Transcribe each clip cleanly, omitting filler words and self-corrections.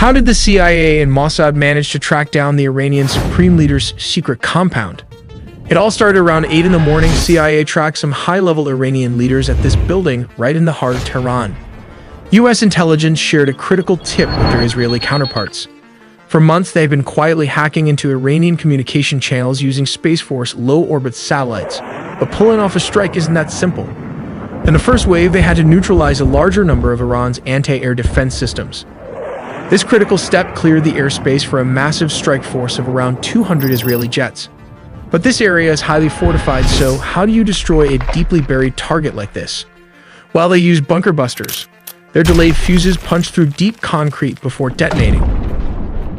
How did the CIA and Mossad manage to track down the Iranian Supreme Leader's secret compound? It all started around 8 in the morning. CIA tracked some high-level Iranian leaders at this building right in the heart of Tehran. U.S. intelligence shared a critical tip with their Israeli counterparts. For months, they've been quietly hacking into Iranian communication channels using Space Force low-orbit satellites. But pulling off a strike isn't that simple. In the first wave, they had to neutralize a larger number of Iran's anti-air defense systems. This critical step cleared the airspace for a massive strike force of around 200 Israeli jets. But this area is highly fortified, so how do you destroy a deeply buried target like this? Well, they used bunker busters. Their delayed fuses punched through deep concrete before detonating.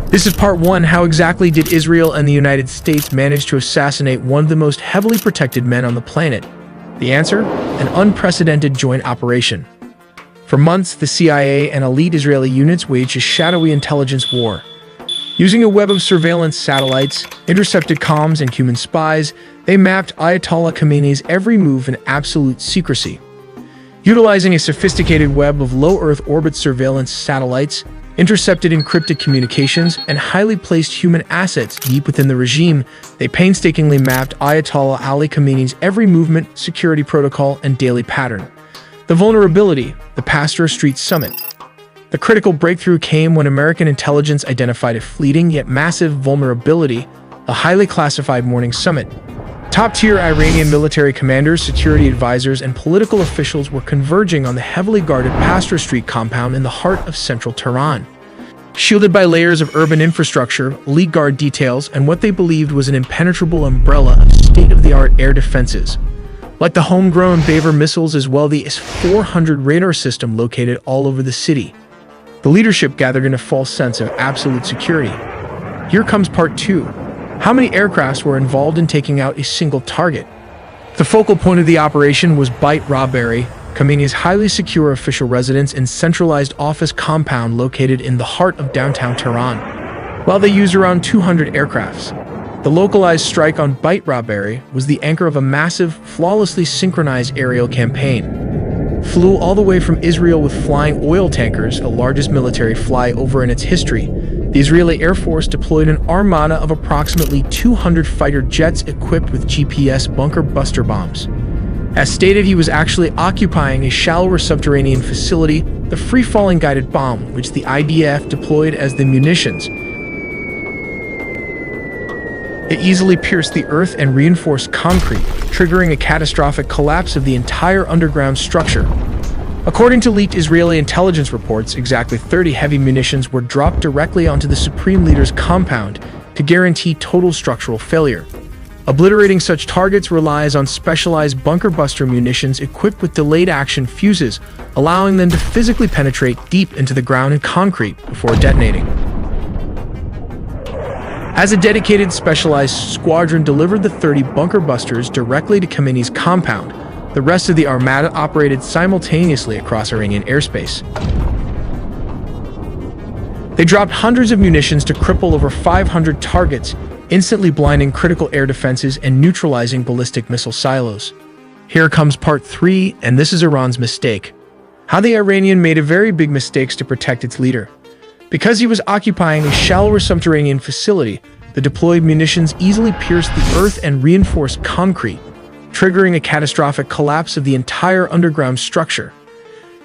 This is part 1. How exactly did Israel and the United States manage to assassinate one of the most heavily protected men on the planet? The answer? An unprecedented joint operation. For months, the CIA and elite Israeli units waged a shadowy intelligence war. Using a web of surveillance satellites, intercepted comms, and human spies, they mapped Ayatollah Khamenei's every move in absolute secrecy. Utilizing a sophisticated web of low-Earth orbit surveillance satellites, intercepted encrypted communications, and highly placed human assets deep within the regime, they painstakingly mapped Ayatollah Ali Khamenei's every movement, security protocol, and daily pattern. The vulnerability, the Pasteur Street Summit. The critical breakthrough came when American intelligence identified a fleeting yet massive vulnerability, a highly classified morning summit. Top-tier Iranian military commanders, security advisors, and political officials were converging on the heavily guarded Pasteur Street compound in the heart of central Tehran. Shielded by layers of urban infrastructure, elite guard details, and what they believed was an impenetrable umbrella of state-of-the-art air defenses. Like the homegrown Baver missiles as well, the S-400 radar system located all over the city. The leadership gathered in a false sense of absolute security. Here comes part 2. How many aircrafts were involved in taking out a single target? The focal point of the operation was Beit Rabari, Khamenei's highly secure official residence and centralized office compound located in the heart of downtown Tehran. While they used around 200 aircrafts, the localized strike on Beit Rabari was the anchor of a massive, flawlessly synchronized aerial campaign. Flew all the way from Israel with flying oil tankers, the largest military flyover in its history. The Israeli Air Force deployed an armada of approximately 200 fighter jets equipped with GPS bunker buster bombs. As stated, he was actually occupying a shallower subterranean facility, the free-falling guided bomb, which the IDF deployed as the munitions. It easily pierced the earth and reinforced concrete, triggering a catastrophic collapse of the entire underground structure. According to leaked Israeli intelligence reports, exactly 30 heavy munitions were dropped directly onto the Supreme Leader's compound to guarantee total structural failure. Obliterating such targets relies on specialized bunker buster munitions equipped with delayed action fuses, allowing them to physically penetrate deep into the ground and concrete before detonating. As a dedicated specialized squadron delivered the 30 bunker busters directly to Khamenei's compound, the rest of the armada operated simultaneously across Iranian airspace. They dropped hundreds of munitions to cripple over 500 targets, instantly blinding critical air defenses and neutralizing ballistic missile silos. Here comes part 3, and this is Iran's mistake. How the Iranian made a very big mistake to protect its leader. Because he was occupying a shallower subterranean facility, the deployed munitions easily pierced the earth and reinforced concrete, triggering a catastrophic collapse of the entire underground structure.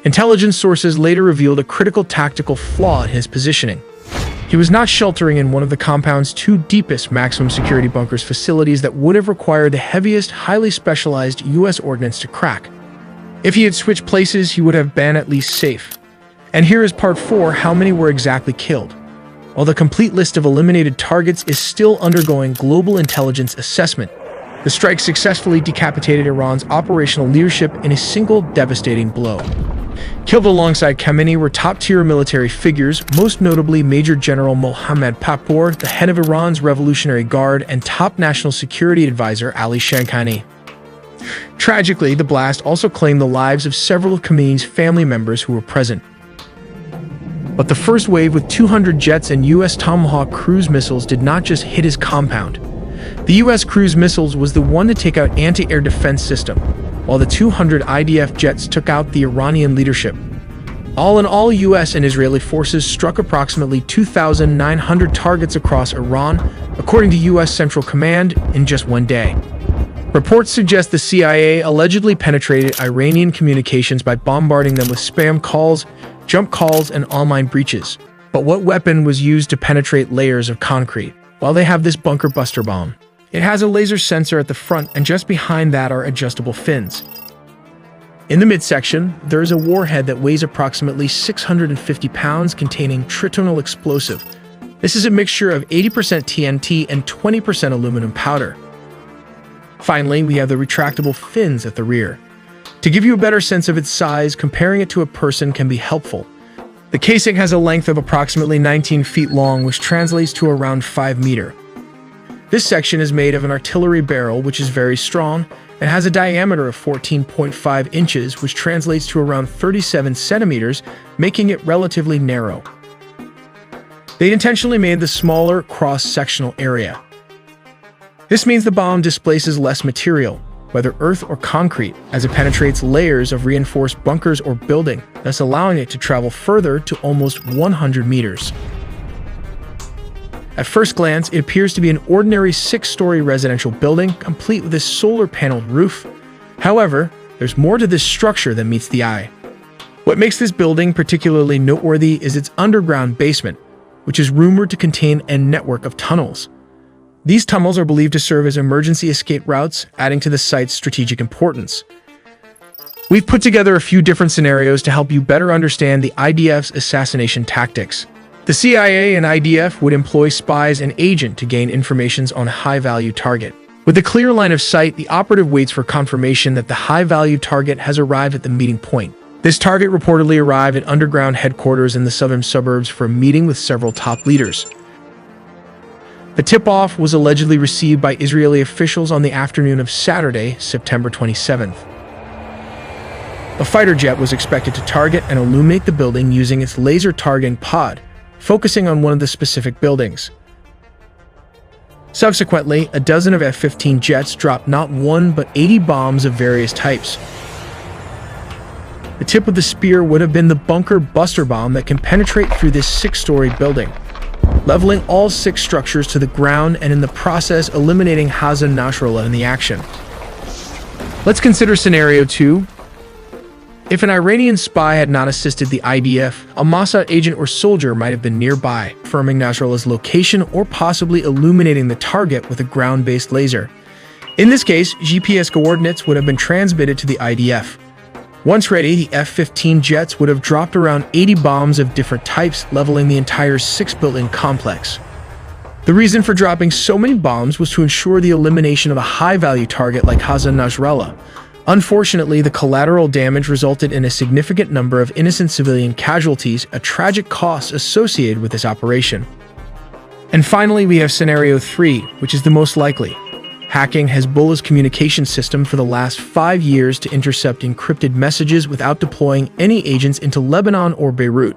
Intelligence sources later revealed a critical tactical flaw in his positioning. He was not sheltering in one of the compound's 2 deepest maximum security bunkers, facilities that would have required the heaviest, highly specialized U.S. ordnance to crack. If he had switched places, he would have been at least safe. And here is part 4, how many were exactly killed. While the complete list of eliminated targets is still undergoing global intelligence assessment, the strike successfully decapitated Iran's operational leadership in a single devastating blow. Killed alongside Khamenei were top-tier military figures, most notably Major General Mohammad Bagheri, the head of Iran's Revolutionary Guard, and top national security advisor Ali Khamenei. Tragically, the blast also claimed the lives of several of Khamenei's family members who were present. But the first wave with 200 jets and U.S. Tomahawk cruise missiles did not just hit his compound. The U.S. cruise missiles was the one to take out anti-air defense system, while the 200 IDF jets took out the Iranian leadership. All in all, U.S. and Israeli forces struck approximately 2,900 targets across Iran, according to U.S. Central Command, in just one day. Reports suggest the CIA allegedly penetrated Iranian communications by bombarding them with spam calls, jump calls, and online breaches. But what weapon was used to penetrate layers of concrete? Well, they have this bunker buster bomb. It has a laser sensor at the front, and just behind that are adjustable fins. In the midsection, there is a warhead that weighs approximately 650 pounds containing tritonal explosive. This is a mixture of 80% TNT and 20% aluminum powder. Finally, we have the retractable fins at the rear. To give you a better sense of its size, comparing it to a person can be helpful. The casing has a length of approximately 19 feet long, which translates to around 5 meters. This section is made of an artillery barrel, which is very strong, and has a diameter of 14.5 inches, which translates to around 37 centimeters, making it relatively narrow. They intentionally made the smaller cross-sectional area. This means the bomb displaces less material, whether earth or concrete, as it penetrates layers of reinforced bunkers or building, thus allowing it to travel further to almost 100 meters. At first glance, it appears to be an ordinary 6-story residential building, complete with a solar-paneled roof. However, there's more to this structure than meets the eye. What makes this building particularly noteworthy is its underground basement, which is rumored to contain a network of tunnels. These tunnels are believed to serve as emergency escape routes, adding to the site's strategic importance. We've put together a few different scenarios to help you better understand the IDF's assassination tactics. The CIA and IDF would employ spies and agents to gain information on a high-value target. With a clear line of sight, the operative waits for confirmation that the high-value target has arrived at the meeting point. This target reportedly arrived at underground headquarters in the southern suburbs for a meeting with several top leaders. The tip-off was allegedly received by Israeli officials on the afternoon of Saturday, September 27th. A fighter jet was expected to target and illuminate the building using its laser targeting pod, focusing on one of the specific buildings. Subsequently, a dozen of F-15 jets dropped not one but 80 bombs of various types. The tip of the spear would have been the bunker buster bomb that can penetrate through this 6-story building, leveling all 6 structures to the ground and in the process eliminating Hassan Nasrallah in the action. Let's consider scenario 2. If an Iranian spy had not assisted the IDF, a Mossad agent or soldier might have been nearby, confirming Nasrallah's location or possibly illuminating the target with a ground-based laser. In this case, GPS coordinates would have been transmitted to the IDF. Once ready, the F-15 jets would have dropped around 80 bombs of different types, leveling the entire 6-building complex. The reason for dropping so many bombs was to ensure the elimination of a high-value target like Hassan Nasrallah. Unfortunately, the collateral damage resulted in a significant number of innocent civilian casualties, a tragic cost associated with this operation. And finally, we have scenario 3, which is the most likely. Hacking Hezbollah's communication system for the last 5 years to intercept encrypted messages without deploying any agents into Lebanon or Beirut.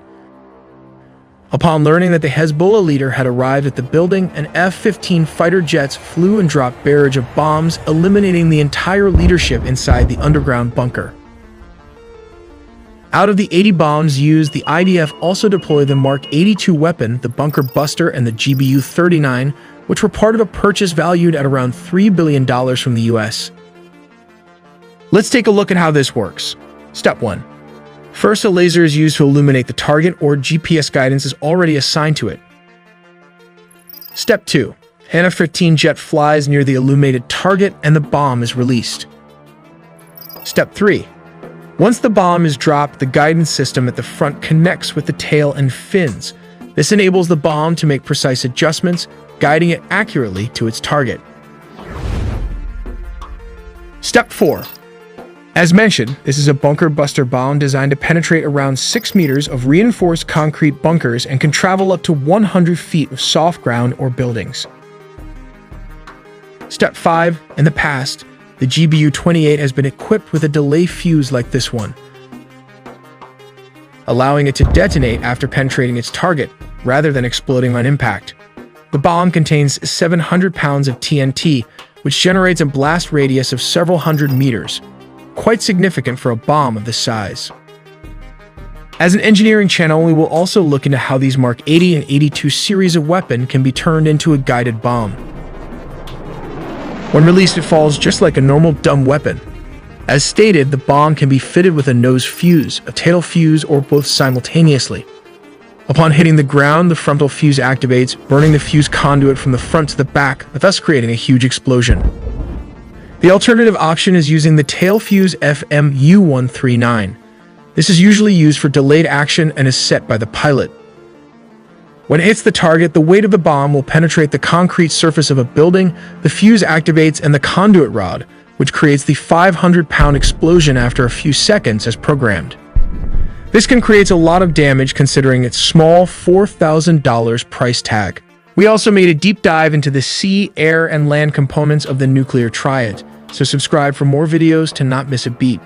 Upon learning that the Hezbollah leader had arrived at the building, an F-15 fighter jets flew and dropped barrage of bombs, eliminating the entire leadership inside the underground bunker. Out of the 80 bombs used, the IDF also deployed the Mark 82 weapon, the Bunker Buster, and the GBU-39, which were part of a purchase valued at around $3 billion from the US. Let's take a look at how this works. Step 1. First, a laser is used to illuminate the target, or GPS guidance is already assigned to it. Step 2. An F-15 jet flies near the illuminated target and the bomb is released. Step 3. Once the bomb is dropped, the guidance system at the front connects with the tail and fins. This enables the bomb to make precise adjustments, guiding it accurately to its target. Step 4. As mentioned, this is a bunker buster bomb designed to penetrate around 6 meters of reinforced concrete bunkers and can travel up to 100 feet of soft ground or buildings. Step 5. In the past, the GBU-28 has been equipped with a delay fuse like this one, allowing it to detonate after penetrating its target, rather than exploding on impact. The bomb contains 700 pounds of TNT, which generates a blast radius of several hundred meters, quite significant for a bomb of this size. As an engineering channel, we will also look into how these Mark 80 and 82 series of weapon can be turned into a guided bomb. When released, it falls just like a normal dumb weapon. As stated, the bomb can be fitted with a nose fuse, a tail fuse, or both simultaneously. Upon hitting the ground, the frontal fuse activates, burning the fuse conduit from the front to the back, thus creating a huge explosion. The alternative option is using the tail fuse FMU-139. This is usually used for delayed action and is set by the pilot. When it hits the target, the weight of the bomb will penetrate the concrete surface of a building, the fuse activates, and the conduit rod, which creates the 500-pound explosion after a few seconds as programmed. This can create a lot of damage considering its small $4,000 price tag. We also made a deep dive into the sea, air, and land components of the nuclear triad, so subscribe for more videos to not miss a beat.